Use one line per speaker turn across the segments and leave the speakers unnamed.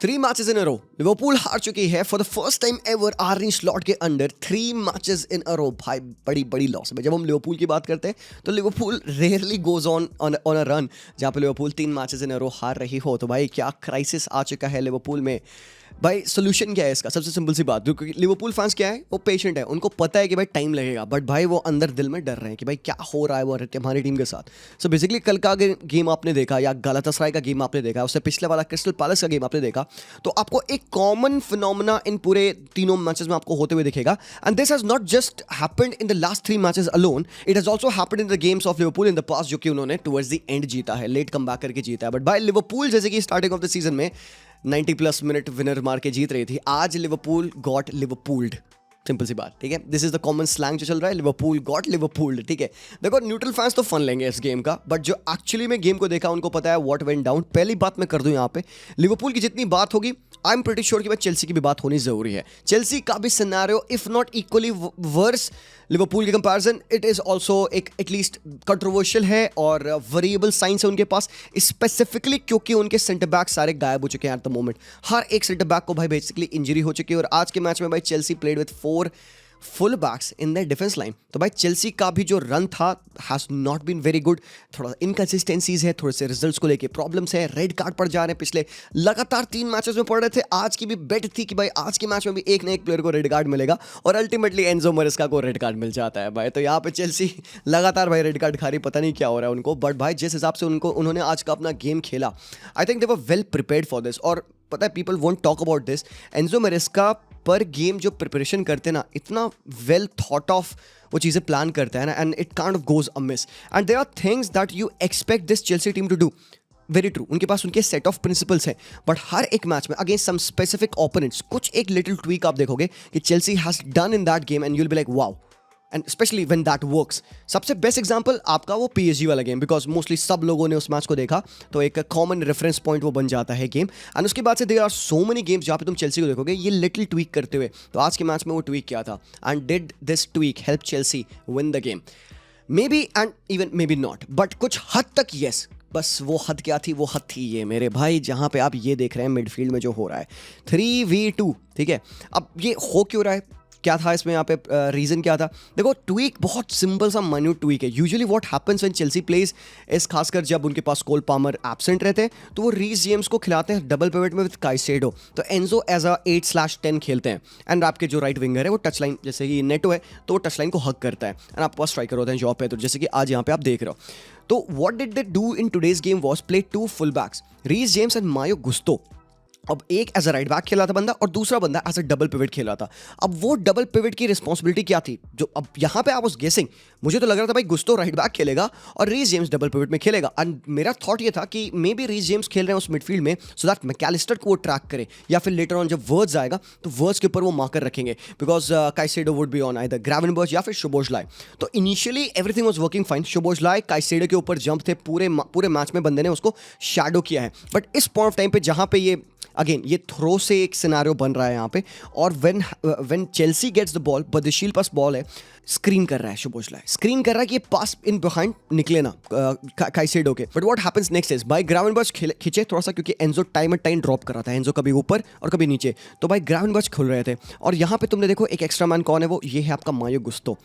3 matches in a row Liverpool हार चुकी है for the first time ever earn slot के अंडर 3 मैचेस इन अ रो। भाई बड़ी बड़ी लॉस है। जब हम लिवरपूल की बात करते हैं तो Liverpool rarely goes on a run जहां पे लिवरपूल 3 मैचेस इन अ रो हार रही हो। तो भाई क्या क्राइसिस आ चुका है लिवरपूल में। भाई सोल्यूशन क्या है इसका? सबसे सिंपल सी बात, क्योंकि लिवरपूल फैंस क्या है, वो पेशेंट है, उनको पता है कि भाई टाइम लगेगा, बट भाई वो अंदर दिल में डर रहे हैं कि भाई क्या हो रहा है वो हमारी टीम के साथ। सो बेसिकली कल का गेम आपने देखा या गलातासराय का गेम आपने देखा, उससे पिछले वाला क्रिस्टल पैलेस का गेम आपने देखा, तो आपको एक कॉमन फिनोमेना इन पूरे तीनों मैचेस में आपको होते हुए दिखेगा। And this has not just happened in the last 3 matches alone, it has also happened in the games of Liverpool in the past, जो कि उन्होंने टुवर्ड्स द एंड जीता है, लेट कम बैक करके जीता है। बट भाई लिवरपूल जैसे कि स्टार्टिंग ऑफ द सीजन में 90+ मिनट विनर मार के जीत रही थी, आज लिवरपूल गॉट लिवरपूल्ड। सिंपल सी बात, ठीक है। This is the common slang जो चल रहा है, लिवरपूल गॉट लिवरपूल्ड, ठीक है। देखो न्यूट्रल फैंस तो फन लेंगे इस गेम का, बट जो एक्चुअली में गेम को देखा उनको पता है व्हाट वेंट डाउन। पहली बात मैं कर दूं यहाँ पे, लिवरपूल की जितनी बात होगी आई एम प्रीटी श्योर कि भाई चेल्सी की भी बात होनी जरूरी है। चेल्सी का भी scenario if not equally worse Liverpool के कंपैरिजन, इट इज ऑल्सो एक एटलीस्ट कंट्रोवर्शियल है और वेरिएबल साइंस है उनके पास, स्पेसिफिकली क्योंकि उनके सेंटर बैक सारे गायब हो चुके हैं एट द मोमेंट। हर एक सेंटर बैक को भाई बेसिकली इंजरी हो चुकी है, और आज के मैच में भाई Chelsea played with 4 full backs in the defence line. तो भाई चेल्सी का भी जो रन था has not been very good. थोड़ा इनकंसिस्टेंसीज है, थोड़े से रिजल्ट्स को लेके प्रॉब्लम्स है, रेड कार्ड पड़ जा रहे हैं, पिछले लगातार 3 मैचेस में पड़ रहे थे। आज की भी बेट थी कि भाई आज के मैच में भी एक ना एक प्लेयर को रेड कार्ड मिलेगा, और अल्टीमेटली एंजो मरेस्का को रेड कार्ड मिल जाता है भाई। तो यहाँ पे चेल्सी लगातार भाई रेड कार्ड खा रही, पता नहीं क्या हो रहा है उनको। बट भाई जिस हिसाब से उन्होंने आज का अपना गेम खेला, I think they were well prepared for this. और पता है people won't talk about this, Enzo मरेस्का पर गेम जो प्रिपरेशन करते ना, इतना वेल थॉट ऑफ वो चीज़ें प्लान करते हैं ना, and it kind of goes amiss. And there are things that you expect this Chelsea team to do. Very true, उनके पास उनके सेट ऑफ प्रिंसिपल्स हैं, बट हर एक मैच में अगेंस्ट सम स्पेसिफिक ओपोनेंट्स कुछ एक लिटिल ट्वीक आप देखोगे कि Chelsea has done in that game and you will be like wow, and specially when that works. सबसे बेस्ट एग्जांपल आपका वो PSG वाला गेम, बिकॉज मोस्टली सब लोगों ने उस मैच को देखा, तो एक कॉमन रेफरेंस पॉइंट वो बन जाता है गेम। एंड उसके बाद से there are so many games जहाँ पे तुम चेल्सी को देखोगे ये लिटिल ट्वीक करते हुए। तो आज के मैच में वो ट्वीक किया था, and did this tweak help Chelsea win the game? May be and even may be not, but कुछ हद तक येस। बस वो हद क्या थी? वो हद थी ये मेरे भाई, जहाँ पे आप ये देख रहे हैं मिडफील्ड में जो हो रहा है 3v2, ठीक है। अब ये हो क्यों रहा है, क्या था इसमें यहाँ पे रीज़न क्या था? देखो ट्वीक बहुत सिंपल सा माइन्यूट ट्वीक है। Usually what happens when Chelsea plays इस खासकर जब उनके पास कोल पामर एब्सेंट रहते हैं, तो वो रीस जेम्स को खिलाते हैं डबल पिवट में विद काइसेडो। तो एंजो एज अ 8/10 खेलते हैं, एंड आपके जो राइट विंगर है वो टच लाइन, जैसे कि नेटो है तो वो टच लाइन को हक करता है, एंड आपके पास स्ट्राइकर होते हैं जॉब पे। तो जैसे कि आज यहाँ पे आप देख रहे हो, तो what did they do in today's game was play 2 full backs, Reece James and Malo Gusto. अब एक एज अ राइट बैक खेला था बंदा, और दूसरा बंदा एज अ डबल पिवट खेला था। अब वो डबल पिवट की रिस्पॉन्सिबिलिटी क्या थी? जो अब यहाँ पे आई वाज गेसिंग, मुझे तो लग रहा था भाई गुस्तो राइट बैक खेलेगा और रीस जेम्स डबल पिवट में खेलेगा। एंड मेरा थॉट ये था कि मे बी रीस जेम्स खेल रहे हैं उस मिडफील्ड में सो दैट मैकलिस्टर को वो ट्रैक करे, या फिर लेटर ऑन जब वर्ड्स आएगा तो वर्ड्स के ऊपर वो मार्कर रखेंगे, because Caicedo would be on either Gravenberch या फिर शोबोसलाई। तो initially everything was working fine, Szoboszlai Caicedo के ऊपर जंप थे, पूरे मैच में बंदे ने उसको शैडो किया है। बट इस पॉइंट ऑफ टाइम पे जहाँ पे ये अगेन ये थ्रो से एक सिनेरियो बन रहा है यहाँ पे, और when Chelsea gets the ball, Badiashile पास बॉल है, स्क्रीन कर रहा है शोबोसलाई, स्क्रीन कर रहा है कि ये पास इन बिहाइंड निकले ना काइसेडो के। But what happens next is भाई ग्रावेनबर्च खींचे थोड़ा सा, क्योंकि Enzo time and time drop कर रहा था, एंजो कभी ऊपर और कभी नीचे, तो भाई ग्रावेनबर्च खुल रहे थे। और यहाँ पे तुमने देखो एक एक्स्ट्रा मैन कौन है, वो ये है आपका मायो गुस्तो।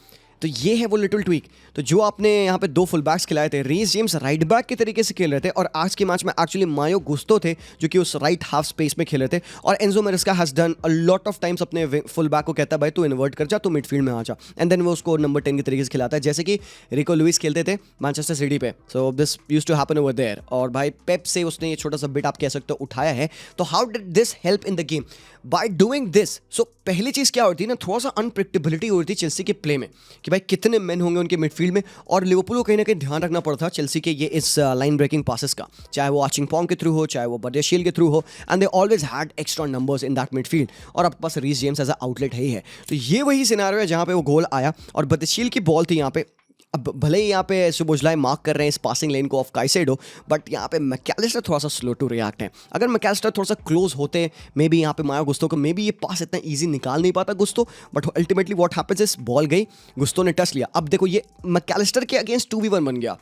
तो ये है वो लिटिल ट्वीक। तो जो आपने यहाँ पे 2 फुल बैक्स खिलाए थे, रीस जेम्स राइट बैक के तरीके से खेल रहे थे, और आज के मैच में एक्चुअली मायो गुस्तो थे जो कि उस राइट हाफ स्पेस में खेल रहे थे। और Enzo मरेस्का has done a lot of times अपने फुल बैक को कहता है भाई तू इन्वर्ट कर जा, तू मिडफील्ड में आ जा, एंड देन वो उसको नंबर 10 के तरीके से खिलाता है, जैसे कि रिको लुइस खेलते थे मैनचेस्टर सिटी पे। So this used to happen over there, और भाई पेप से उसने ये छोटा सा बिट आप कह सकते हो उठाया है। तो how did this help in the game? By doing this. So पहली चीज़ क्या होती है ना, थोड़ा सा अनप्रेडिक्टेबिलिटी होती है चेल्सी के प्ले में कि भाई कितने मैन होंगे उनके मिडफील्ड में, और लिवरपूल को कहीं ना कहीं ध्यान रखना पड़ता चेल्सी के ये इस लाइन ब्रेकिंग पासेस का, चाहे वो आचिंगपोंग के थ्रू हो, चाहे वो बर्डेशील के थ्रू हो, and they always had extra numbers in that midfield, और आपके पास Reece James as a outlet है। तो ये वही सिनेरियो है जहाँ पे वो गोल आया, और बर्डेशील की बॉल थी यहाँ पे। अब भले ही यहाँ पे शोबोसलाई मार्क कर रहे हैं इस पासिंग लेन को ऑफ काइसेडो, बट यहाँ पे मैकलिस्टर थोड़ा सा स्लो टू रिएक्ट है। अगर मैकलिस्टर थोड़ा सा क्लोज होते, मे बी यहाँ पे माया गुस्तो को मे बी ये पास इतना इजी निकाल नहीं पाता गुस्तो, but ultimately what happens is ball गई, गुस्तो ने टच लिया। अब देखो ये मैकलिस्टर के अगेंस्ट 2v1 बन गया,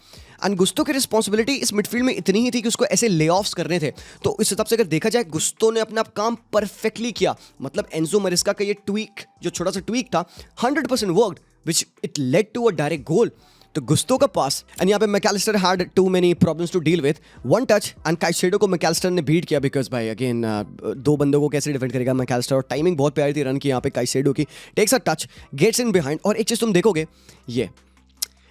एंड गुस्तो की रिस्पॉन्सिबिलिटी इस मिडफील्ड में इतनी ही थी कि उसको ऐसे ले ऑफ्स करने थे। तो इस हिसाब से अगर देखा जाए गुस्तो ने अपना काम परफेक्टली किया। मतलब एंजो मरिस्का का ये ट्वीक, जो छोटा सा ट्वीक था, 100% worked, which it led to a direct goal. तो गुस्तो का पास, एंड यहाँ पे Mac Allister had too many problems to deal with, one touch and Caicedo को मैकलिस्टर ने बीट किया, बिकॉज भाई अगेन दो बंदों को कैसे डिफेंड करेगा मैकलिस्टर। और टाइमिंग बहुत प्यारी थी रन की यहाँ पे काइसेडो की, takes a touch, gets in behind. और एक चीज़ तुम देखोगे, ये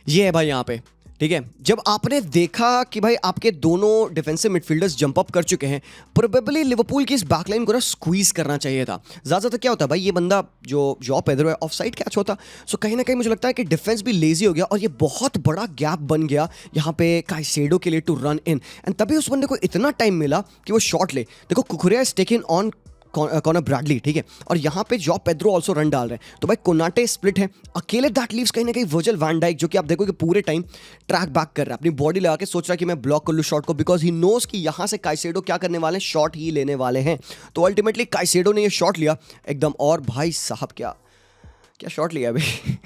है भाई यहाँ पे, ठीक है, जब आपने देखा कि भाई आपके दोनों डिफेंसिव मिडफील्डर्स जंप अप कर चुके हैं, प्रोबेबली लिवरपूल की इस बैकलाइन को ना स्क्वीज करना चाहिए था। ज़्यादातर क्या होता है भाई, ये बंदा जो जॉ पेड्रो है ऑफसाइड कैच होता, सो कहीं ना कहीं मुझे लगता है कि डिफेंस भी लेजी हो गया और ये बहुत बड़ा गैप बन गया यहाँ पे काइसेडो के लिए टू रन इन। एंड तभी उस बंदे को इतना टाइम मिला कि वो शॉट ले। देखो Cucurella is taken on Conor Bradley, ठीक है, और यहाँ पे जॉ पेड्रो ऑल्सो रन डाल रहे हैं। तो भाई कोनाटे स्प्लिट है अकेले, दैट लीव्स कहीं ना कहीं वर्जिल वैन डाइक, जो कि आप देखो कि पूरे टाइम ट्रैक बैक कर रहा है, अपनी बॉडी लगा के सोच रहा है कि मैं ब्लॉक कर लूँ शॉट को, बिकॉज ही नोज कि यहाँ से काइसेडो क्या करने वाले हैं, शॉट ही लेने वाले हैं। तो अल्टीमेटली काइसेडो ने ये शॉट लिया एकदम, और भाई साहब क्या शॉट लिया भाई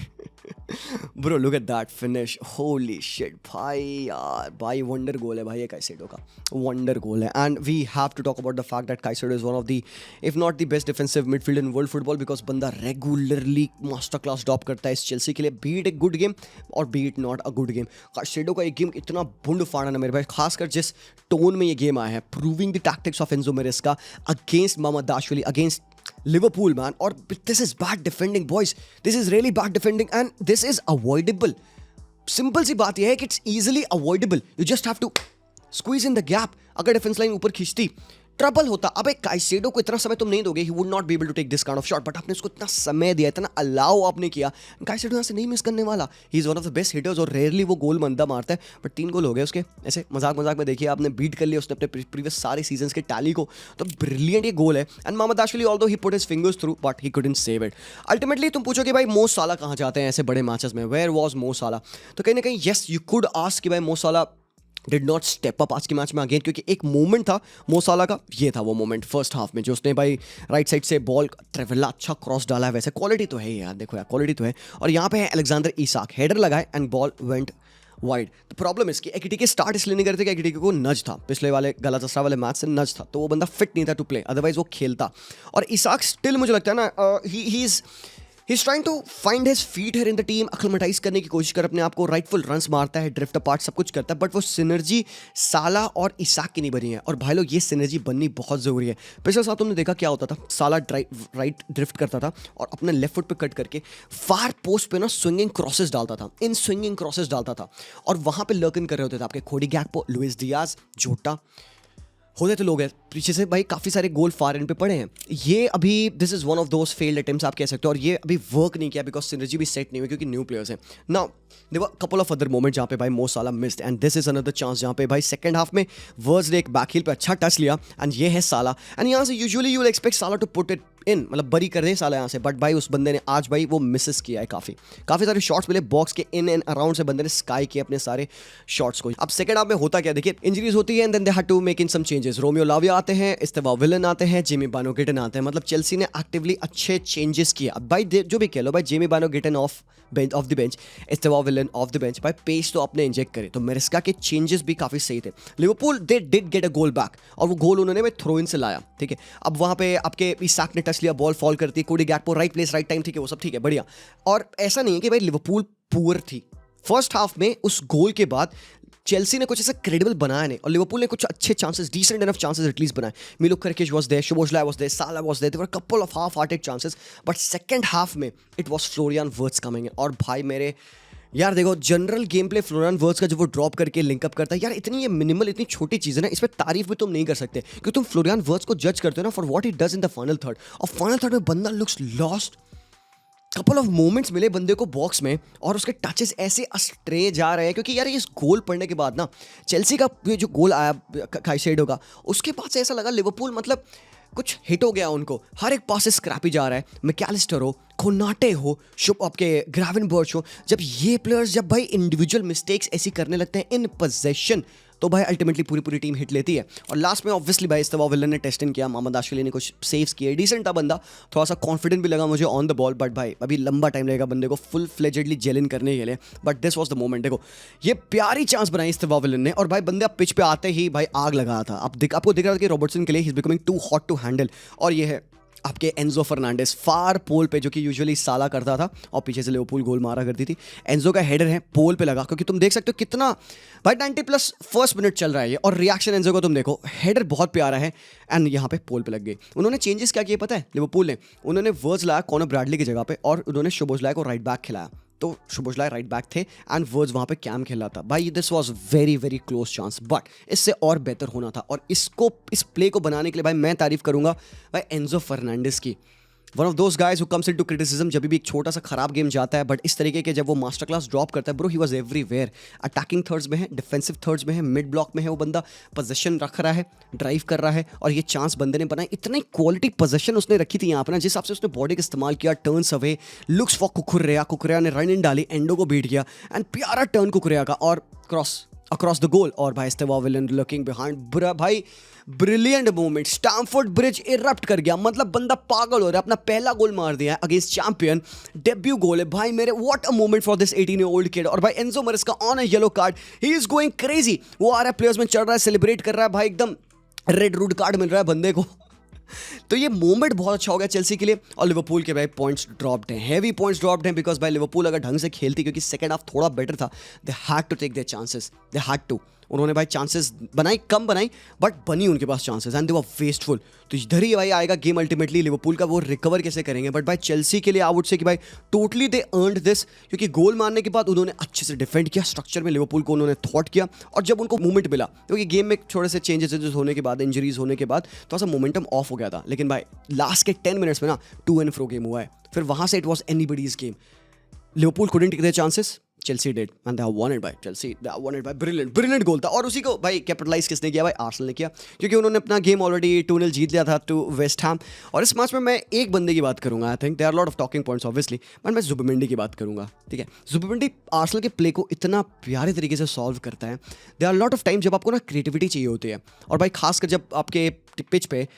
bro, look at that finish, holy shit भाई यार, भाई वंडर गोल है भाई ये काइसेडो का, वंडर गोल है। And we have to talk about the fact that Caicedo is one of the if not the best defensive midfield in world football, because बंदा regularly master class drop करता है इस Chelsea के लिए, be it a good game और be it not a good game. Caicedo का एक game इतना बुंड फाड़ा ना मेरे भाई, खासकर जिस टोन में ये गेम आया है, proving the tactics of Enzo Maresca against Mamardashvili, against Liverpool, man. Or this is bad defending, boys. This is really bad defending and this is avoidable. Simple सी बात यह है कि it's easily avoidable. You just have to squeeze in the gap. अगर defence line ऊपर खींचती, trouble होता। अबे काइसेडो को इतना समय तुम नहीं दोगे, he would not be able to take this kind of shot, but आपने उसको इतना समय दिया, इतना अलाउ आपने किया, काइसेडो यहाँ से नहीं मिस करने वाला। He is one of the best hitters और रेयरली वो गोल बंदा मारता है, बट 3 गोल हो गए उसके ऐसे मजाक में। देखिए आपने बीट कर लिया उसने अपने प्रीवियस सारे सीजन्स के टैली को, तो ब्रिलियंट ये गोल है। And Mamardashvili although he put his fingers through but he couldn't save it. Ultimately तुम पूछोगे भाई मो साला कहाँ जाते हैं ऐसे बड़े मैचेस में, वेयर वाज मो साला? तो कहीं ना कहीं येस यू कुड आस्क कि भाई मो साला डिड नॉट स्टेप अप आज के मैच में अगेन, क्योंकि एक मोमेंट था मो साला का, ये था वो मोमेंट फर्स्ट हाफ में जो उसने भाई राइट साइड से बॉल ट्रेवला अच्छा क्रॉस डाला है। वैसे क्वालिटी तो है यार, देखो यार क्वालिटी तो है। और यहाँ पे है अलेक्जेंडर इसाक, हेडर लगाए and ball went wide. The problem इसकी एकिटिके स्टार्ट इसलिए नहीं करते कि एकिटिके को नज था, पिछले वाले गलातासराय वाले मैच से नज था, तो वो बंदा फिट नहीं था टू प्ले, अदरवाइज वो खेलता। और इसाक स्टिल मुझे लगता है ना he is trying to find his feet here in the team, acclimatise करने की कोशिश कर अपने आप को, राइटफुल रन्स मारता है, ड्रिफ्ट अपार्ट सब कुछ करता है, बट वो सिनर्जी साला और इसाक की नहीं बनी है। और भाई लोग ये सिनर्जी बननी बहुत ज़रूरी है। पिछले साल तुमने देखा क्या होता था, साला राइट ड्रिफ्ट करता था और अपने लेफ्ट फुट पे कट करके फार पोस्ट पे ना स्विंगिंग क्रॉसेस डालता था, इन स्विंगिंग क्रॉसेस डालता था, और वहाँ पे लर्किन कर रहे होते थे आपके खोडी गैक्पो, लुइस डियाज, जोटा होते तो लोग हैं पीछे से भाई, काफ़ी सारे गोल फार इन पे पड़े हैं। ये अभी this is one of those failed attempts आप कह सकते हो, और ये अभी वर्क नहीं किया बिकॉज सिनर्जी भी सेट नहीं हुई क्योंकि न्यू प्लेयर्स हैं। Now there were couple of other moment जहाँ पे भाई Mo Salah missed, and this is another chance जहाँ पे भाई सेकंड हाफ में वर्ड्स ने एक बैकहील पे अच्छा टच लिया, एंड ये है साला। एंड यहाँ से यूजुअली यू विल एक्सपेक्ट साला टू पुट इट इन, मतलब बरी कर दे साला यहाँ से, बट भाई उस बंदे ने आज भाई वो मिसेस किया है काफ़ी सारे शॉट्स मिले बॉक्स के इन एंड अराउंड से, बंदे ने स्काई किए अपने सारे शॉट्स को। अब सेकंड हाफ में होता क्या, देखिए इंजरीज होती है and then they had to make in some changes. Romeo Lavia आते हैं, इस्तेवाओ विलन आते हैं, जेमी बानो गिटन आते हैं, मतलब चेल्सी ने एक्टिवली अच्छे चेंजेस किए। अब भाई जो भी कह लो भाई, Jamie Bynoe Gittens off the bench, Estevao Willian off the bench, भाई पेस तो अपने इंजेक्ट करे, तो मेरेस्का के चेंजेस भी काफ़ी सही थे। Liverpool they did get a goal back, और वो गोल उन्होंने भाई थ्रो इन से लाया, ठीक है। अब वहाँ पे आपके इसाक ने टच लिया, बॉल फॉल करती है, कोडी गैक्पो राइट प्लेस राइट टाइम, ठीक है, वो सब ठीक है, बढ़िया। और ऐसा नहीं है कि भाई लिवरपूल पुअर थी फर्स्ट हाफ में, उस गोल के बाद चेल्सी ने कुछ ऐसा क्रेडिबल बनाया नहीं, और लिवरपूल ने कुछ अच्छे chances, decent enough chances at least बनाए। Milos Kerkez was there, Szoboszlai was there, Salah was there, there were couple of half hearted chances, but second half में it was Florian Wirtz coming in. और भाई मेरे यार देखो, general game play Florian Wirtz का जब वो drop करके लिंकअप करता है यार, इतनी ये मिनिमल, इतनी छोटी चीज़ है ना, इस पर तारीफ भी तुम नहीं कर सकते, क्योंकि तुम फ्लोरियन वर्ट्स को जज करते हो ना for what he does in the final third, और फाइनल थर्ड में बंदा looks lost. Couple of moments मिले बंदे को बॉक्स में, और उसके टचेस ऐसे अस्ट्रे जा रहे हैं, क्योंकि यार इस गोल पड़ने के बाद ना, चेल्सी का ये जो गोल आया काइसेडो का, उसके बाद से ऐसा लगा लिवरपूल मतलब कुछ हिट हो गया उनको, हर एक पास से स्क्रैपी जा रहा है। मैकलिस्टर हो, कोनाटे हो, शुभ आपके ग्रावेनबर्च हो, जब ये प्लेयर्स जब भाई इंडिविजुअल मिस्टेक्स ऐसी करने लगते हैं इन पोजेशन, तो भाई अल्टीमेटली पूरी पूरी टीम हिट लेती है। और लास्ट में ऑब्वियसली भाई इस्तेवा विलन ने टेस्ट इन किया, मोहम्मद आशिक अली ने कुछ सेव्स किए, डिसेंट था बंदा, थोड़ा सा कॉन्फिडेंट भी लगा मुझे ऑन द बॉल, बट भाई अभी लंबा टाइम लगेगा बंदे को फुल फ्लेजेडली जेल इन करने के लिए। But this was the moment, देखो ये प्यारी चांस बनाई इस्तेवा विलन ने, और भाई बंदे अब पिच पे आते ही भाई आग लगा था। अब आपको दिख रहा था कि रॉबर्टसन के लिए he is becoming too hot to handle, और ये है आपके एंजो फर्नांडिस फार पोल पे, जो कि यूजुअली साला करता था और पीछे से लिवरपूल गोल मारा करती थी। एंजो का हेडर है पोल पे लगा, क्योंकि तुम देख सकते हो कितना भाई 90+ फर्स्ट मिनट चल रहा है ये, और रिएक्शन एंजो का तुम देखो, हेडर बहुत प्यारा है एंड यहाँ पे पोल पे लग गई। उन्होंने चेंजेस क्या किए पता है लिवरपूल ने, उन्होंने वर्ड्स लाया कॉनर ब्रैडली की जगह पे, और उन्होंने शोबोसलाई को राइट बैक खिलाया, तो शुभोजलाई राइट बैक थे एंड वर्ड्स वहाँ पे कैम खेला था। भाई this was very very close chance, but इससे और बेहतर होना था, और इस प्ले को बनाने के लिए भाई मैं तारीफ करूंगा भाई एंजो फर्नांडिस की, one of those guys who comes into criticism. जब भी एक छोटा सा खराब गेम जाता है, बट इस तरीके के जब वो मास्टर क्लास ड्रॉप करता है, bro he was everywhere, attacking thirds में है, डिफेंसिव थर्ड्स में है, मिड ब्लॉक में है, वो बंदा पोजीशन रख रहा है, ड्राइव कर रहा है, और ये चांस बंदे ने बनाई। इतनी क्वालिटी पोजीशन उसने रखी थी यहाँ पर ना, जिस हिसाब से उसने बॉडी का इस्तेमाल किया, टर्न्स अवे, लुक्स फॉर कुकुरेया ने रन इन डाली, एंडो को बीट किया एंड प्यारा टर्न कुकुरेया का और क्रॉस अक्रॉस द गोल, और भाई इस्तेवा विलन लुकिंग बिहाइंड, भाई brilliant movement, Stamford bridge erupt कर गया, मतलब बंदा पागल हो रहा है, अपना पहला गोल मार दिया है अगेंस्ट चैंपियन, डेब्यू गोल है भाई मेरे, what a moment for this 18-year-old kid. और भाई Enzo Maresca on a yellow card, he is going crazy, वो आ रहा है प्लेयर्स में चढ़ रहा है, सेलिब्रेट कर रहा है भाई, एकदम रेड रूड कार्ड मिल रहा है बंदे को। तो ये मोमेंट बहुत अच्छा हो गया चेल्सी के लिए, और लिवरपूल के भाई पॉइंट्स ड्रॉप्ड हैं, हेवी पॉइंट्स ड्रॉप्ड हैं, बिकॉज भाई लिवरपूल अगर ढंग से खेलती, क्योंकि सेकंड हाफ थोड़ा बेटर था, they had to take their chances, they had to, उन्होंने भाई चांसेस बनाई, कम बनाई, बट बनी उनके पास chances and they were wasteful. तो इधर ही भाई आएगा गेम अल्टीमेटली लिवरपूल का, वो रिकवर कैसे करेंगे। बट भाई चेल्सी के लिए आई वुड से कि भाई टोटली दे अर्नड दिस, क्योंकि गोल मारने के बाद उन्होंने अच्छे से डिफेंड किया, स्ट्रक्चर में लिवरपूल को उन्होंने थॉट किया, और जब उनको मूवमेंट मिला, क्योंकि गेम में थोड़े से चेंजेस होने के बाद, इंजरीज होने के बाद थोड़ा सा मोमेंटम ऑफ हो गया था, लेकिन भाई लास्ट के 10 मिनट्स में ना टू एंड फ्रो गेम हुआ है, फिर वहां से it was anybody's game, Liverpool couldn't take their chances, Chelsea did and they have won it by Chelsea, they have won it by brilliant गोल था, और उसी को भाई कैपिटलाइज किसने किया भाई, आर्सेनल ने किया, क्योंकि उन्होंने अपना गेम ऑलरेडी 2-0 जीत लिया था टू वेस्ट हैम। और इस मैच में मैं एक बंदे की बात करूंगा, I think there are lot of talking points obviously, but मैं जुबिमेंडी की बात करूंगा, ठीक है। जुबिमेंडी आर्सेनल के प्ले को इतना प्यारे तरीके से सॉल्व करता है, there are lot of time जब आपको ना क्रिएटिविटी चाहिए होती है, और भाई खासकर जब आपके पिच पे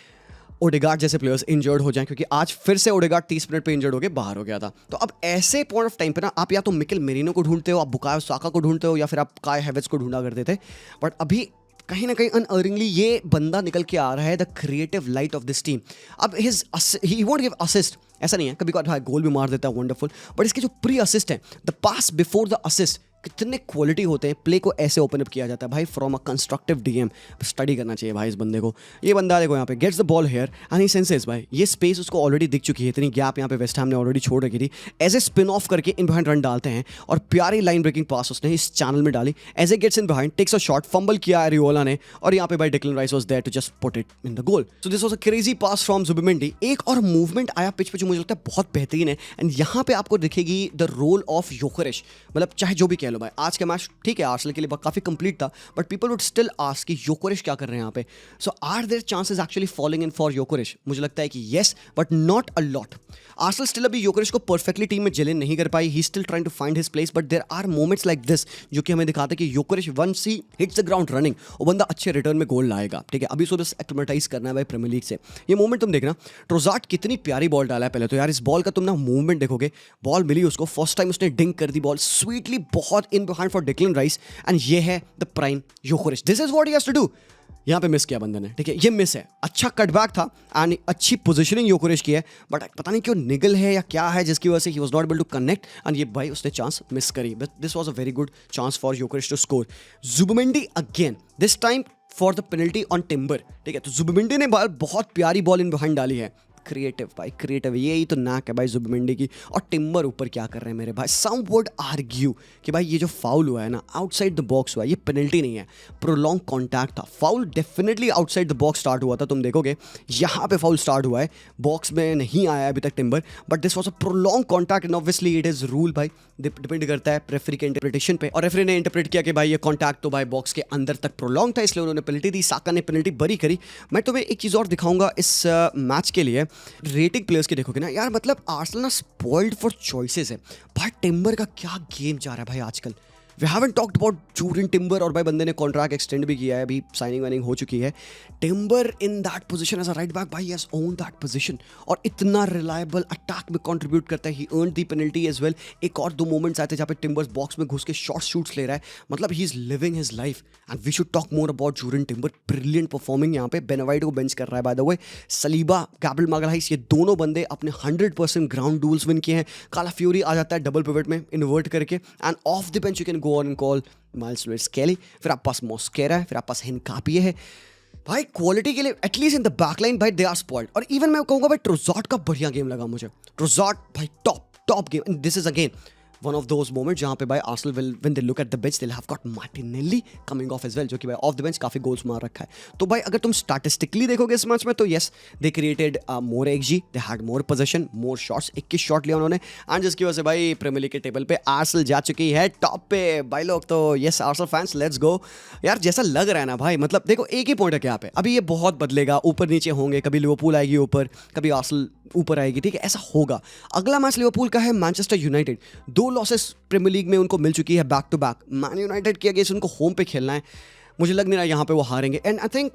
ओडेगार्ड जैसे प्लेयर्स इंजर्ड हो जाएं, क्योंकि आज फिर से ओडेगार्ड 30 मिनट पे इंजर्ड होकर बाहर हो गया था। तो अब ऐसे पॉइंट ऑफ टाइम पे ना आप या तो मिकेल मेरिनो को ढूंढते हो, आप बुकायो साका को ढूंढते हो, या फिर आप काय हैवर्ट्ज को ढूंढा करते थे, बट अभी कहीं ना कहीं अनअर्निंगली ये बंदा निकल के आ रहा है, the creative light of this team. अब ही वोंट गिव असिस्ट, ऐसा नहीं है, कभी कभार गोल भी मार देता है वंडरफुल, बट इसके जो प्री असिस्ट है, the pass before the assist, कितने क्वालिटी होते हैं, प्ले को ऐसे ओपन अप किया जाता है भाई from a constructive DM. Study करना चाहिए भाई इस बंदे को। ये बंदा देखो यहाँ पे gets the ball here and he senses भाई ये स्पेस उसको ऑलरेडी दिख चुकी है, इतनी गैप यहाँ पे वेस्ट हैम ने ऑलरेडी छोड़ रखी थी, एज ए स्पिन ऑफ करके इन बिहाइंड रन डालते हैं, और प्यारी लाइन ब्रेकिंग पास उसने इस चैनल में डाली, as a gets in behind, takes a shot, fumble किया एरियोला ने, और यहाँ पे भाई Declan Rice was there to just put it in the goal. So this was a crazy pass from Zubimendi. एक और मूवमेंट आया पिच पे जो मुझे लगता है बहुत बेहतरीन है, एंड यहाँ पे आपको दिखेगी द रोल ऑफ योकेरेश। मतलब चाहे जो भी कह लो भाई, आज का मैच ठीक है आर्सेनल के लिए काफी कंप्लीट था, but people would still ask कि योकेरेश क्या कर रहे हैं यहाँ पे। So are there chances actually following in for Gyokeres? मुझे लगता है कि yes, but not a lot. Arsenal still अभी योकेरेश को परफेक्टली टीम में जेल इन नहीं कर पाई, he still trying to find his place, but there are moments like this जो कि हमें दिखाते हैं कि Gyokeres once he hits the ground running, वो बंदा अच्छे रिटर्न में गोल लाएगा। ठीक है, अभी उसको बस एक्लेमेटाइज करना है भाई प्रीमियर लीग से। ये मोमेंट तुम देखना, ट्रोजार्ट कितनी प्यारी बॉल डाला है पहले तो यार, इस बॉल का तुम ना मूवमेंट देखोगे, बॉल मिली उसको, फर्स्ट टाइम उसने डिंक कर दी बॉल स्वीटली, बहुत in behind for Declan Rice, and ये है the prime Gyokeres, this is what he has to do. यहाँ पे मिस किया बंदे ने, ठीक है, ये मिस है, अच्छा कटबैक था एंड अच्छी पोजीशनिंग योकेरेश की है, बट पता नहीं क्यों निगल है या क्या है जिसकी वजह से he was not able to connect, and ये भाई उसने चांस मिस करी, but this was a very good chance for Gyokeres to score. Zubimendi again, this time for the penalty on Timber. ठीक है, तो जुबिमेंडी ने बहुत प्यारी बॉल इन बिहाइंड डाली है, क्रिएटिव भाई, क्रिएटिव, यही तो नाक है भाई जुबिमेंडी की। और टिम्बर ऊपर क्या कर रहे हैं मेरे भाई, सम वुड आर्ग्यू कि भाई ये जो फाउल हुआ है ना आउटसाइड द बॉक्स हुआ है, ये पेनल्टी नहीं है, प्रोलॉन्ग कॉन्टैक्ट था। Foul definitely outside the box start हुआ था, तुम देखोगे यहाँ पे फाउल स्टार्ट हुआ है, बॉक्स में नहीं आया अभी तक timber, but this was a prolong contact and obviously it is rule भाई, डिपेंड करता है रेफरी के इंटरप्रिटेशन पे, और रेफरी ने इंटरप्रेट किया कि भाई ये कॉन्टैक्ट तो भाई बॉक्स के अंदर तक प्रोलॉन्ग था, इसलिए उन्होंने पेनल्टी दी, साका ने पेनल्टी बरी करी। मैं तुम्हें एक चीज़ और दिखाऊंगा इस मैच के लिए, रेटिंग प्लेयर्स के देखोगे ना यार, मतलब आर्सेनल ना स्पॉइल्ड फॉर चॉइसेस है भाई। टिम्बर का क्या गेम जा रहा है भाई आजकल, we haven't talked about Jurrien Timber, और भाई बंदे ने कॉन्ट्रैक्ट एक्सटेंड भी किया है, अभी साइनिंग वाइनिंग हो चुकी है. Timber in that position as a right back, भाई he has owned that position, और इतना रिलायबल अटैक में कंट्रीब्यूट करता है. He earned the penalty as well. एक और 2 मोमेंट्स आए थे जहाँ पे टिम्बर्स बॉक्स में घुस के शॉर्ट शूट्स ले रहा है. मतलब he is living his life and we should talk more about Jurrien Timber. Brilliant performing यहाँ पे. बेनावाइट को बेंच कर रहा है by the way. Saliba, Gabriel Magalhaes, ये दोनों बंदे अपने 100% ग्राउंड डूल्स विन किए हैं. काला फ्यूरी आ जाता है डबल पिवट में इन्वर्ट करके, and off the bench you can go on and call Myles Lewis Skelly. फिर आप पास मॉस्केरा है, फिर आप पास हिनकापिए है. भाई क्वालिटी के लिए एटलीस्ट इन द बैकलाइन भाई दे आर स्पॉइल्ड. और इवन मैं कहूँगा भाई ट्रोज़ार्ट का बढ़िया गेम लगा मुझे. ट्रोज़ार्ट भाई top game. This is again one of those moments जहाँ पे भाई Arsenal will, when they look at the bench, they'll have got Martinelli coming off as well, जो कि भाई ऑफ द बेंच काफ़ी गोल्स मार रखा है. तो भाई अगर तुम स्टैटिस्टिकली देखोगे इस मैच में तो yes they created more XG, they had more position, more shots. 21 shot लिया उन्होंने, एंड जिसकी वजह से भाई प्रीमियर लीग के टेबल पे आर्सेनल जा चुकी है टॉप पे भाई लोग. तो yes Arsenal fans let's go यार. जैसा लग रहा है ना भाई, मतलब देखो एक ही पॉइंट है यहाँ पे. अभी ये बहुत बदलेगा, ऊपर नीचे होंगे, कभी लिवरपूल आएगी ऊपर, कभी आर्सेनल ऊपर आएगी, ठीक है, ऐसा होगा. अगला मैच लिवरपूल का है Manchester United. 2 losses Premier League में उनको मिल चुकी है back to back. Man United के अगेंस्ट उनको होम पे खेलना है. मुझे लग नहीं रहा यहाँ पे वो हारेंगे, एंड आई थिंक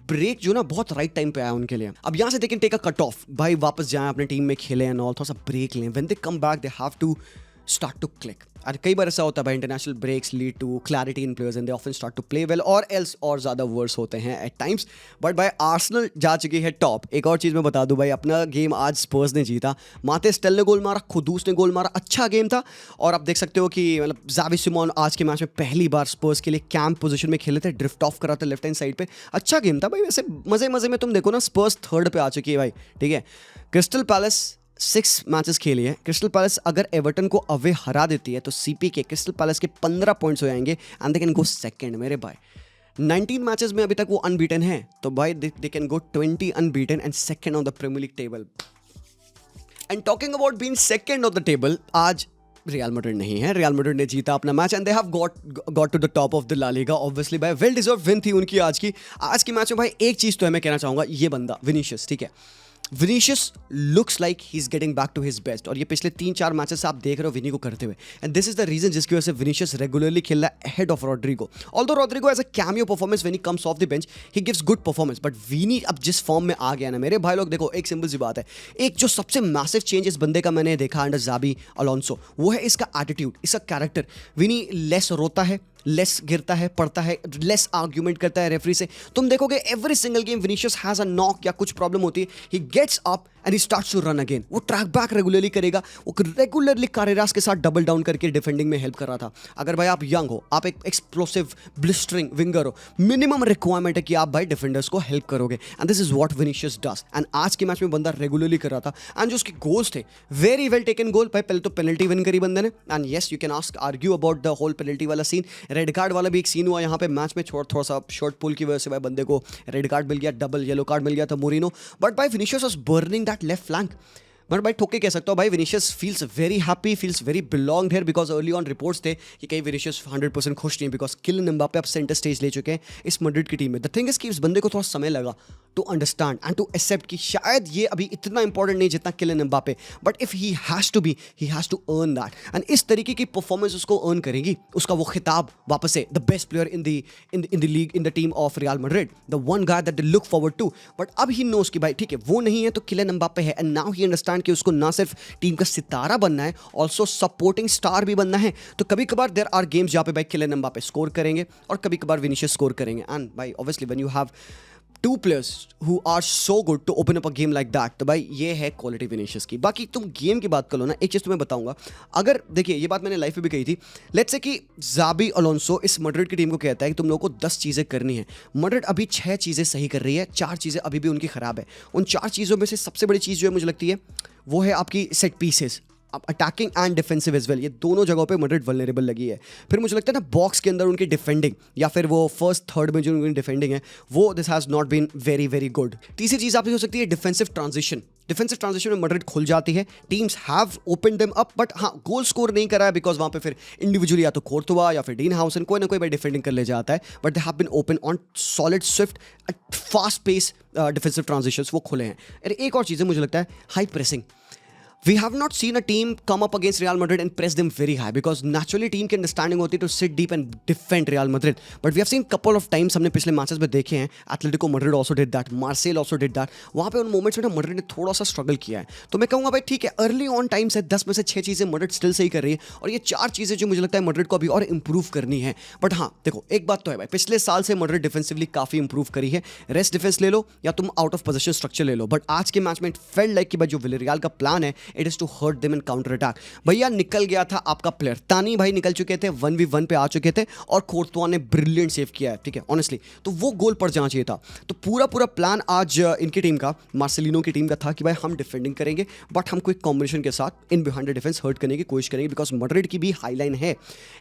ब्रेक जो ना बहुत राइट टाइम पे आया उनके लिए. अब यहाँ से they can take a cut off, भाई वापस जाएं अपने टीम में खेलें एंड ऑल, थोड़ा सा ब्रेक लें. When they come back they have to start to click. और कई बार ऐसा होता है भाई, international breaks lead to clarity in players and they often start to play well, और एल्स और ज़्यादा वर्स होते हैं एट टाइम्स. बट भाई आर्सेनल जा चुकी है टॉप. एक और चीज़ मैं बता दूं भाई, अपना गेम आज स्पर्स ने जीता. माते स्टेल ने गोल मारा, खुदूस ने गोल मारा, अच्छा गेम था. और आप देख सकते हो कि मतलब ज़ावी सिमोन आज के मैच में पहली बार स्पर्स के लिए कैंप पोजीशन में खेले थे, ड्रिफ्ट ऑफ करा था लेफ्ट हैंड साइड पे. अच्छा गेम था भाई. वैसे मज़े में तुम देखो ना, स्पर्स 3rd पे आ चुकी है भाई, ठीक है. क्रिस्टल पैलेस 6 मैचेस खेली है. क्रिस्टल पैलेस अगर एवर्टन को अवे हरा देती है तो सीपी के क्रिस्टल पैलेस के 15 पॉइंट्स हो जाएंगे and they can go second मेरे भाई. 19 मैचेस में अभी तक वो अनबीटन है, तो भाई they can go 20 unbeaten and second on the Premier League table. And talking about being second on the table, आज रियल मैड्रिड नहीं है. रियल मैड्रिड ने जीता अपना match and they have got to the top of the La Liga obviously भाई. Well deserve win थी उनकी आज की मैच में. भाई एक चीज़ तो है मैं कहना चाहूँगा, ये बंदा विनीशियस, ठीक है, Vinicius looks like he is getting back to his best. और ये पिछले 3-4 मैचेस आप देख रहे हो विनी को करते हुए, and this is the reason जिसकी वजह से विनीशियस रेगुलरली खेल रहा है ahead of Rodrygo. Although Rodrygo as a cameo performance when he comes off the bench he gives good performance, but Vini अब जिस फॉर्म में आ गया ना मेरे भाई लोग, देखो एक सिंपल सी बात है, एक जो सबसे मैसिव चेंज इस बंदे का मैंने देखा अंडर ज़ाबी अलोंसो, वो है इसका एटीट्यूड, इसका कैरेक्टर. विनी लेस रोता है, लेस गिरता है, पड़ता है, लेस आर्ग्यूमेंट करता है रेफरी से. तुम देखोगे every single game Vinicius has a knock या कुछ प्रॉब्लम होती है, he gets up and he starts to run again. वो ट्रैक बैक रेगुलरली करेगा. वो रेगुलरली कारेरास के साथ डबल डाउन करके डिफेंडिंग में हेल्प कर रहा था. अगर भाई आप यंग हो, आप एक एक्सप्लोसिव ब्लिस्टरिंग विंगर हो, मिनिमम रिक्वायरमेंट है कि आप भाई डिफेंडर्स को हेल्प करोगे, and this is what Vinicius does. And आज के मैच में बंदा रेगुलरली कर रहा था, एंड जो उसके गोल्स थे वेरी वेल टेकन गोल. भाई पहले तो पेनल्टी विन करी बंदे ने, and yes you can argue about the whole penalty वाला सीन. रेड कार्ड वाला भी एक सीन हुआ यहाँ पे मैच में, थोड़ा सा शॉर्ट पुल की वजह से भाई बंदे को रेड कार्ड मिल गया, डबल येलो कार्ड मिल गया था मोरिनो. बट भाई Vinicius was burning that left flank. But भाई ठोक के कह सकता हूँ भाई Vinicius feels very happy, feels very belonged here, because early on reports थे कि कहीं विनीशियस 100% खुश नहीं, बिकॉज किलियन एम्बापे अब सेंटर स्टेज ले चुके हैं इस मैड्रिड की टीम में. द थिंग इज कि इस बंदे को थोड़ा समय लगा to understand and to accept कि शायद ये अभी इतना इंपॉर्टेंट नहीं जितना Kylian Mbappe, but if he has to be, he has to earn that. And इस तरीके की परफॉर्मेंस उसको अर्न करेगी, उसका वो खिताब वापस से the best player in the league, in the team of real Madrid, the one guy that they look forward to. But अब ही नोस कि भाई ठीक है वो नहीं है तो किलियन एम्बापे है, एंड नाउ ही अंडरस्टैंड कि उसको ना सिर्फ टीम का सितारा बनना है, ऑल्सो सपोर्टिंग स्टार भी बनना है. तो कभी कभार देयर आर गेम्स जहाँ पे भाई किलियन एम्बापे स्कोर करेंगे और कभी कभार विनीशियस स्कोर करेंगे. एंड भाई obviously when you have 2 players who are so good to open up a game like that, तो भाई ये है क्वालिटी विनीशियस की. बाकी तुम गेम की बात कर लो ना, एक चीज़ तुम्हें बताऊंगा. अगर देखिए ये बात मैंने लाइफ में भी कही थी, लेट्स से कि ज़ाबी अलोंसो इस मैड्रिड की टीम को कहता है कि तुम लोगों को 10 चीज़ें करनी है. मैड्रिड अभी 6 चीज़ें सही कर रही है, 4 चीज़ें अभी भी उनकी ख़राब है. उन 4 चीज़ों में से सबसे बड़ी चीज़ जो है मुझे लगती है वो है आपकी सेट पीसेस. अब attacking and defensive as well, ये दोनों जगहों पे मैड्रिड वल्नरेबल लगी है. फिर मुझे लगता है ना बॉक्स के अंदर उनकी डिफेंडिंग या फिर वो फर्स्ट थर्ड में जो उनकी डिफेंडिंग है वो this has not been very very good. तीसरी चीज़ आपकी हो सकती है डिफेंसिव ट्रांजिशन. डिफेंसिव ट्रांजिशन में मैड्रिड खुल जाती है, teams have open them up, but हाँ गोल स्कोर नहीं करा है बिकॉज वहाँ पे फिर इंडिविजुअली या तो कोर्तुआ या फिर डीन हाउसन कोई ना कोई भाई डिफेंडिंग कर ले जाता है. But they have been open on solid swift fast pace defensive transitions वो खुले हैं. अरे एक और चीज़ है मुझे लगता है high pressing. We have not seen a team come up against Real Madrid and press them very high because naturally team की understanding होती है to sit deep and defend Real Madrid. But we have seen couple of times हमने पिछले matches में देखे हैं Atletico Madrid also did that, Marseille also did that. वहाँ पे उन मोमेंट्स में ना Madrid ने थोड़ा सा स्ट्रगल किया है. तो मैं कहूँगा भाई ठीक है अर्ली ऑन टाइम से 10 में से 6 चीज़ें Madrid स्टिल सही कर रही है और ये 4 चीज़ें जो मुझे लगता है Madrid को अभी और इंप्रूव करनी है. बट हाँ देखो एक बात तो है भाई पिछले साल से Madrid डिफेंसिवली काफ़ी इंप्रूव करी है. रेस्ट डिफेंस ले लो या तुम आउट ऑफ पोजीशन स्ट्रक्चर ले लो. बट आज के मैच में इट फेल्ट लाइक कि भाई जो विलेरियल का प्लान है it is to hurt them in counter attack. भैया निकल गया था आपका प्लेयर तानी भाई निकल चुके थे 1v1 पे आ चुके थे और कोर्तवा ने ब्रिलियंट सेव किया है. ठीक है ऑनेस्टली तो वो गोल पड़ जाना चाहिए था. तो पूरा प्लान आज इनकी टीम का मार्सेलिनो की टीम का था कि भाई हम डिफेंडिंग करेंगे बट हम क्विक कॉम्बिनेशन के साथ in behind the defence hurt करने की कोशिश करेंगे बिकॉज मैड्रिड की भी हाईलाइन है.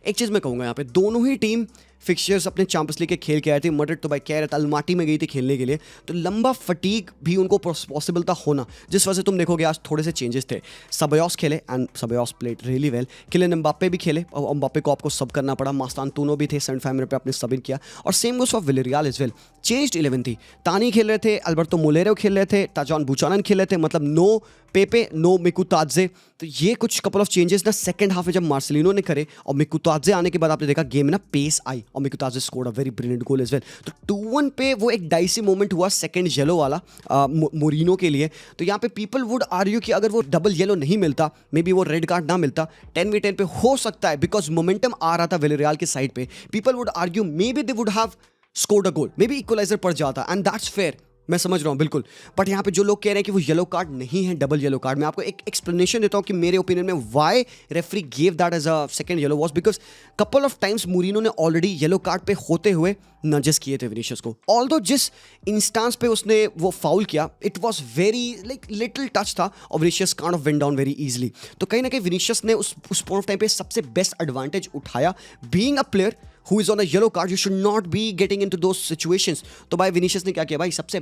एक चीज़ मैं कहूँगा यहाँ पे दोनों ही टीम फिक्सचर्स अपने चैंपियंस लीग के खेल के आए थे. मैड्रिड तो भाई कह रहे थे अलमाटी में गई थी खेलने के लिए तो लंबा फटीग भी उनको पॉसिबल था होना जिस वजह से तुम देखोगे आज थोड़े से चेंजेस थे. सबयोस खेले and Ceballos played really well. Kylian Mbappe भी खेले और एम्बाप्पे को आपको सब करना पड़ा. मास्तानतूनो भी थे 75 मिनट पे आपने सब इन किया और same goes for Villarreal as well. Changed 11 थी. तानी खेल रहे थे, अल्बर्टो मोलेरो खेल रहे थे, ताजॉन बुचानन खेल रहे थे. मतलब नो पेपे नो मिकुताजे. तो ये कुछ कपल ऑफ चेंजेस ना सेकंड हाफ में जब मार्सेलिनो ने करे और मिकुताजे आने के बाद आपने देखा गेम में ना पेस आई और Mikautadze scored a very brilliant goal as well. तो 2-1 पे वो एक डाइसी मोमेंट हुआ सेकंड येलो वाला मोरिनो के लिए. तो यहाँ पे पीपल वुड आर्ग्यू कि अगर वो डबल येलो नहीं मिलता मे बी वो रेड कार्ड ना मिलता 10v10 पे हो सकता है बिकॉज मोमेंटम आ रहा था विलेरियल के साइड पे. People would argue maybe they would have scored a goal, maybe equaliser पड़ जाता एंड दैट्स फेयर. मैं समझ रहा हूँ बिल्कुल. बट यहाँ पे जो लोग कह रहे हैं कि वो येलो कार्ड नहीं है डबल येलो कार्ड, मैं आपको एक एक्सप्लेनेशन देता हूँ कि मेरे ओपिनियन में why referee gave that as a second yellow was because couple of times Mourino ने ऑलरेडी येलो कार्ड पे होते हुए नजस किए थे विनीशियस को. ऑल्दो जिस इंस्टांस पे उसने वो फाउल किया it was very like little touch था और Vinicius kind of went down very easily. तो कहीं ना कहीं विनीशियस ने उस पॉइंट ऑफ टाइम पे सबसे बेस्ट एडवांटेज उठाया. Being a player who is on a yellow card, you should not be getting into those situations. तो भाई विनीशियस ने क्या किया भाई सबसे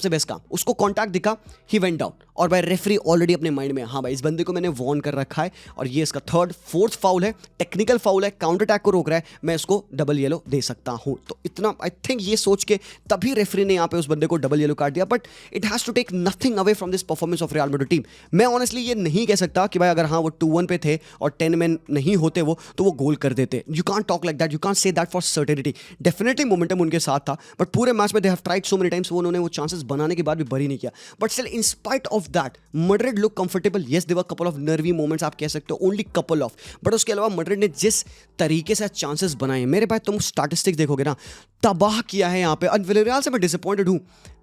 बेस्ट काम उसको कॉन्टैक्ट दिखा ही वेंट डाउन और भाई रेफरी ऑलरेडी अपने माइंड में हाँ भाई इस बंदे को मैंने वार्न कर रखा है और ये इसका थर्ड फोर्थ फाउल है, टेक्निकल फाउल है, काउंटर अटैक को रोक रहा है, मैं इसको डबल येलो दे सकता हूँ. तो इतना आई थिंक ये सोच के तभी रेफरी ने यहाँ पे उस बंदे को डबल येलो कार्ड दिया. But it has to take nothing away from this performance of real Madrid team. मैं ऑनेस्टली ये नहीं कह सकता कि भाई अगर हाँ वो 2-1 पे थे और 10 में नहीं होते वो तो वो गोल कर देते. You can't talk like that, you can't say that for certainty. Definitely momentum उनके साथ था बट पूरे मैच में they have tried so many times, वो उन्होंने वो चांसेस बनाने के बाद भी बरी नहीं किया. But still in spite of that Madrid look comfortable. Yes there were couple of nervy moments आप कह सकते हो, ओनली कपल ऑफ. बट उसके अलावा मैड्रिड ने जिस तरीके से चांसेस बनाए मेरे भाई तुम स्टैटिस्टिक्स देखोगे ना तबाह किया है यहाँ पे. और विलेरियल से मैं डिसअपॉइंटेड हूँ.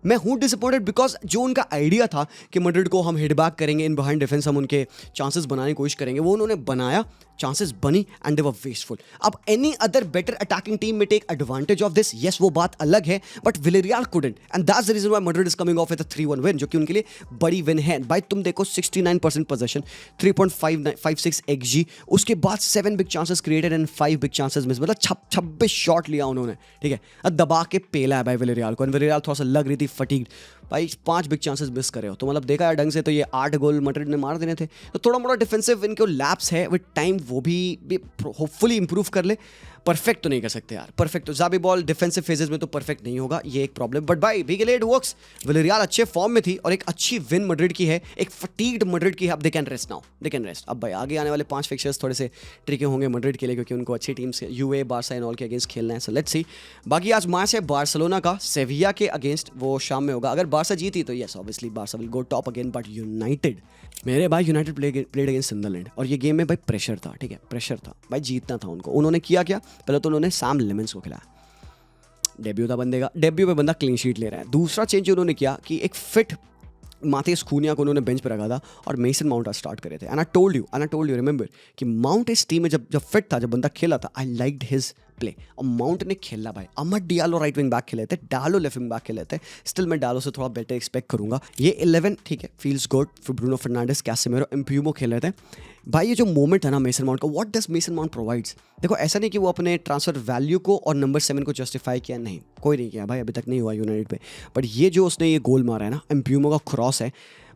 मैं हूँ डिसअपॉइंटेड बिकॉज जो उनका आइडिया था कि मैड्रिड को हम हिट बैक करेंगे इन बिहाइंड डिफेंस, हम उनके चांसेस बनाने की कोशिश करेंगे, वो उन्होंने बनाया, चांसेस बनी एंड दे वर वेस्टफुल. अब any other better attacking team में take advantage of this, yes वो बात अलग है but Villarreal couldn't and that's the reason why Madrid is coming off with a 3-1 win जो कि उनके लिए बड़ी विन है. भाई तुम देखो 69% पोजीशन, 3.56 XG, उसके बाद 7 big chances created and 5 big chances miss. मतलब 26 शॉट लिया उन्होंने. ठीक है दबा के पेला है भाई विलेरियल को. विलेरियल थोड़ा सा लग रही थी फटीग्ड. भाई 5 बिग चांसेस मिस करे हो तो मतलब देखा है ढंग से तो ये 8 गोल मैड्रिड ने मार देने थे. तो थोड़ा मोड़ा डिफेंसिव इनके लैप्स है विद टाइम, वो भी होपफुली इंप्रूव कर ले. परफेक्ट तो नहीं कर सकते यार, परफेक्ट तो ज़ाबी बॉल डिफेंसिव फेजेस में तो परफेक्ट नहीं होगा, ये एक प्रॉब्लम. बट भाई बिग इट वर्क्स. विलेरियल अच्छे फॉर्म में थी और एक अच्छी विन मैड्रिड की है, एक फटीग्ड मैड्रिड की है. अब they can rest now, they can rest. अब भाई आगे आने वाले 5 फिक्चर्स थोड़े से ट्रिकी होंगे मैड्रिड के लिए क्योंकि उनको अच्छी टीम्स यूए बार्सा एंड ऑल के अगेंस्ट खेलना है. So let's see. बाकी आज मैच है बार्सिलोना का सेविया के अगेंस्ट, वो शाम में होगा. अगर बार्सा जीती तो yes obviously Barca will go top again. But United मेरे भाई यूनाइटेड प्लेड अगेंस्ट सनडरलैंड और ये गेम में भाई प्रेशर था. ठीक है प्रेशर था भाई, जीतना था उनको. उन्होंने किया क्या, पहले तो उन्होंने सैम लेमेंस को खिलाया. डेब्यू था बंदे का, डेब्यू पे बंदा क्लीन शीट ले रहा है. दूसरा चेंज उन्होंने किया कि एक फिट माथियस कुनिया को उन्होंने बेंच पर रखा था और मेसन माउंट आज स्टार्ट करे थे. And I told you remember कि माउंट इस टीम में जब फिट था, जब बंदा खेला था, आई लाइक्ड हिज प्ले. और माउंट ने खेला भाई. अमर डियालो राइट विंग बैक खेले थे, डालो लेफ्ट विंग बैक खेले थे. स्टिल मैं डालो से थोड़ा बेटर एक्सपेक्ट करूंगा. ये 11 ठीक है feels good for Bruno Fernandes, Casemiro, Mbeumo खेल रहे थे. भाई ये जो मोमेंट है ना मेसन माउंट का, what does Mason Mount provides. देखो ऐसा नहीं कि वो अपने ट्रांसफर वैल्यू को और नंबर 7 को जस्टिफाई किया, नहीं कोई नहीं किया भाई, अभी तक नहीं हुआ यूनाइटेड पे. बट ये जो उसने ये गोल मारा है ना, एम्प्यूमो का क्रॉस है,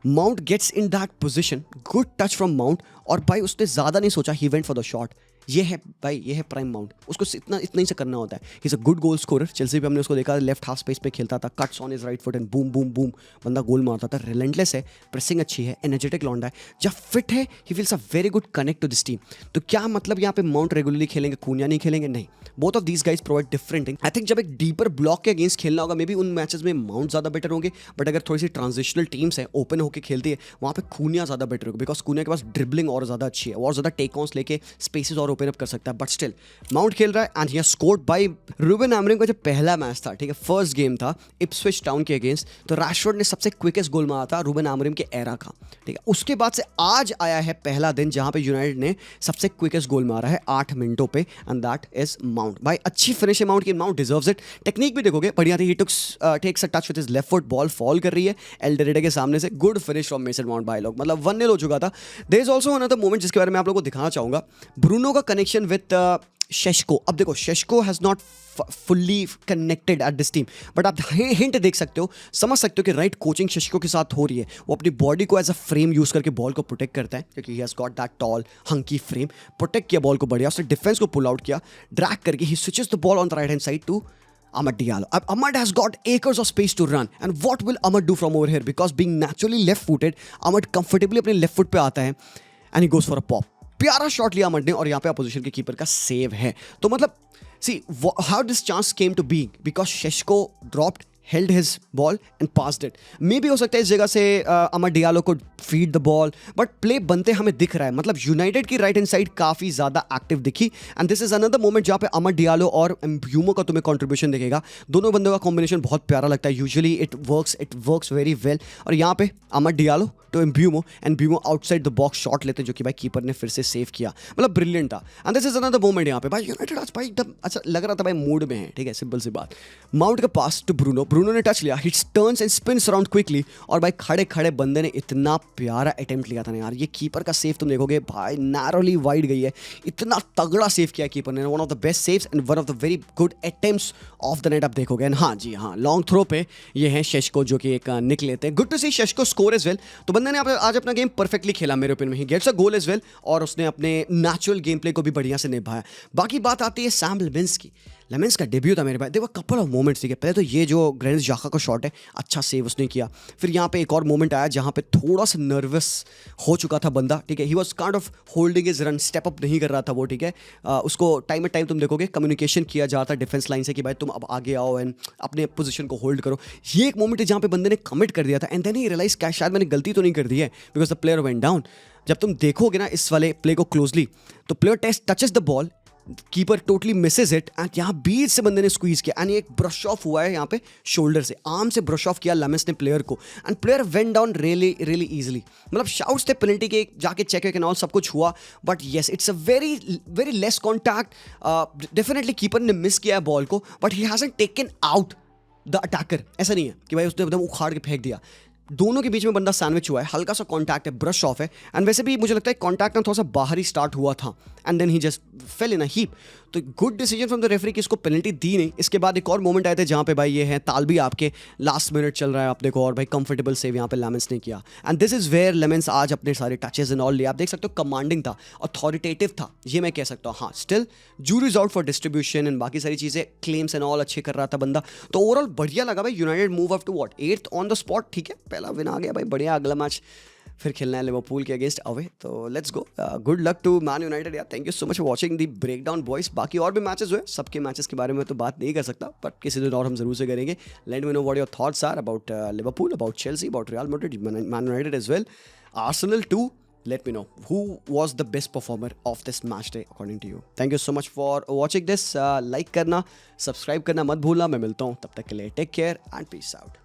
Mount gets in that position, good touch from Mount और भाई उसने ज़्यादा नहीं सोचा, he went for the shot. ये है भाई, ये है प्राइम माउंट। उसको इतना ही से करना होता है। He is a good goal scorer. Chelsea पे हमने उसको देखा, लेफ्ट हाफ स्पेस पे खेलता था, cuts on his right foot and boom boom boom बंदा गोल मारता था। रिलेंटलेस है, प्रेसिंग अच्छी है, एनर्जेटिक लौंडा है, जब फिट है he feels a very good connect to this team. तो क्या मतलब यहाँ पे माउंट रेगुलरली खेलेंगे, कूनिया नहीं खेलेंगे? नहीं, both of these guys provide different thing. I think जब एक डीपर ब्लॉक के अगेंस्ट खेलना होगा, मे बी उन मैचेस में माउंट ज़्यादा बेटर होंगे, बट अगर थोड़ी सी ट्रांजिशनल टीम्स है, ओपन होकर खेलती है, वहाँ पे कूनिया ज़्यादा बेटर होगा, बिकॉज कूनिया के पास ड्रिबलिंग और ज़्यादा अच्छी है, और ज़्यादा टेक ऑन्स लेके स्पेसेस और ओपन अप कर सकता है। बट स्टिल माउंट खेल रहा है and he has scored by Ruben Amorim का। जब पहला मैच था, ठीक है, फर्स्ट गेम था इप्सविच टाउन के अगेंस्ट, तो रैशफोर्ड ने सबसे क्विकेस्ट गोल मारा था रूबेन आमोरिम के एरा का, ठीक है। उसके बाद से आज आया है पहला दिन जहां पे यूनाइटेड ने सबसे क्विकेस्ट गोल मारा है 8 मिनटों पे, एंड दैट इज माउंट। भाई अच्छी फिनिश है माउंट की, माउंट डिजर्व्स इट। टेक्निक भी देखोगे बढ़िया थी, he takes a touch with his left foot, ball fall कर रही है एल्डरेडे के सामने से, good finish from Mason Mount भाई लोग, मतलब 1-0 हो चुका था। There is also another moment जिसके बारे में आप लोगों को दिखाना चाहूंगा, ब्रूनो का कनेक्शन विद शेशको। अब देखो, Sesko has not fully connected at this team, but आप हिंट देख सकते हो, समझ सकते हो कि राइट कोचिंग शेशको के साथ हो रही है। वो अपनी बॉडी को एज अ फ्रेम यूज करके बॉल को प्रोटेक्ट करता है, क्योंकि he has got that toll hunky frame. Protect किया बॉल को बढ़िया, उसने डिफेंस को पुल आउट किया, ड्रैग करके he switches the ball on the right hand side to Amad Diallo. Amad has got acres of space to run. And what will Amad do from over here? Because being naturally left-footed, Amad comfortably अपने left foot पे आता है and he goes for a pop. प्यारा shot लिया अमड ने, और यहाँ पे अपोजिशन के कीपर का सेव है। तो मतलब see how this chance came to be, because Sheshko dropped, held his ball and passed it. Maybe हो सकता है इस जगह से अमड डियालो को feed the ball, but play बनते हमें दिख रहा है। मतलब यूनाइटेड की राइट हैंड साइड काफ़ी ज़्यादा एक्टिव दिखी, and this is another moment जहाँ पे अमड डियालो और एम्ब्यूमो का तुम्हें कंट्रीब्यूशन दिखेगा। दोनों बंदों का कॉम्बिनेशन बहुत प्यारा लगता है, usually it works very well. और यहाँ पे Amad Diallo to Mbeumo, Mbeumo outside the box shot लेते हैं, जो कि भाई कीपर ने फिर से सेव किया, मतलब ब्रिलियंट था। And this is another moment यहाँ पे भाई यूनाइटेड आज भाई एकदम अच्छा लग रहा था, भाई मूड में है, ठीक है, सिंपल सी बात। माउंट का पास टू ब्रूनो, ब्रूनो ने टच लिया, hit turns and spins around quickly, और भाई खड़े खड़े बंदे ने इतना प्यारा अटेम्प्ट लिया था ना यार। ये कीपर का सेव तुम देखोगे भाई, नैरोली वाइड गई है, इतना तगड़ा सेव किया कीपर ने, one of the best saves and one of the very good attempts of the net आप देखोगे। एंड हाँ जी हाँ, लॉन्ग थ्रो पे ये है शेशको, जो कि एक निक लेते हैं। Good to see Sesko score as well. तो बंदे ने आज अपना गेम परफेक्टली खेला मेरे ओपिनियन में, he gets a goal as well, और उसने अपने नेचुरल गेम प्ले को भी बढ़िया से निभाया। बाकी बात आती है सैम लेमेंस की। लेमेंस का डेब्यू था मेरे भाई, देखो कपल ऑफ मोमेंट्स, ठीक है। पहले तो ये जो ग्रैंड जाका का शॉट है, अच्छा सेव उसने किया। फिर यहाँ पे एक और मोमेंट आया जहाँ पे थोड़ा सा नर्वस हो चुका था बंदा, ठीक है। He was kind of holding his run, step up नहीं कर रहा था वो, ठीक है। उसको टाइम टाइम तुम देखोगे कम्युनिकेशन किया जाता है डिफेंस लाइन से कि भाई तुम अब आगे आओ एंड अपने पोजीशन को होल्ड करो। ये एक मोमेंट है जहाँ पे बंदे ने कमिट कर दिया था, एंड देन ही रियलाइज क्या शायद मैंने गलती तो नहीं कर दी है, because the player went down. जब तुम देखोगे ना इस वाले प्ले को क्लोजली, तो player touches the ball, keeper totally misses it, and यहाँ बीच से बंदे ने स्क्वीज किया, एंड एक ब्रश ऑफ हुआ है यहाँ पे शोल्डर से, आर्म से ब्रश ऑफ किया लेमेंस ने प्लेयर को, and player went down really really easily. मतलब शाउट्स थे पेनल्टी के, जाके चेक एंड ऑल सब कुछ हुआ, but yes it's a very very less contact. Definitely keeper ने मिस किया है बॉल को, but he hasn't taken out the attacker. ऐसा नहीं है कि भाई उसने एकदम उखाड़ के फेंक दिया, दोनों के बीच में बंदा सैंडविच हुआ है, हल्का सा कॉन्टैक्ट है, ब्रश ऑफ है, एंड वैसे भी मुझे लगता है कॉन्टैक्ट ना थोड़ा सा बाहर ही स्टार्ट हुआ था, and then he just fell in a heap. तो good decision from the referee कि इसको पेनल्टी दी नहीं। इसके बाद एक और मोमेंट आए थे जहाँ पे भाई ये है तालबी आपके लास्ट मिनट चल रहा है आप देखो, और भाई कंफर्टेबल सेव यहाँ पे लेमेंस ने किया, and this is where Lammens आज अपने सारे टचेस एंड ऑल लिए। आप देख सकते हो कमांडिंग था, अथॉरिटेटिव था, ये मैं कह सकता हूँ। हाँ still juries out for distribution and बाकी सारी चीज़ें, क्लेम्स एंड ऑल अच्छे कर रहा था बंदा। तो ओवरऑल बढ़िया लगा भाई। United move up to what 8th on the spot, ठीक है, पहला विन आ गया भाई, बढ़िया। अगला मैच फिर खेलना है लिवरपूल के अगेंस्ट अवे, तो let's go. Good luck to Man United यार। Thank you so much for watching the breakdown boys. बाकी और भी मैचेस हुए, सबके मैचेस के बारे में तो बात नहीं कर सकता, बट किसी दिन और हम जरूर से करेंगे। Let me know what your thoughts are about Liverpool, about Chelsea, about real Madrid, Man United as well, Arsenal too. Let me know who was the best performer of this match day according to you. Thank you so much for watching this. Like करना, subscribe करना मत भूलना। मैं मिलता हूँ तब तक के लिए, take care and peace out.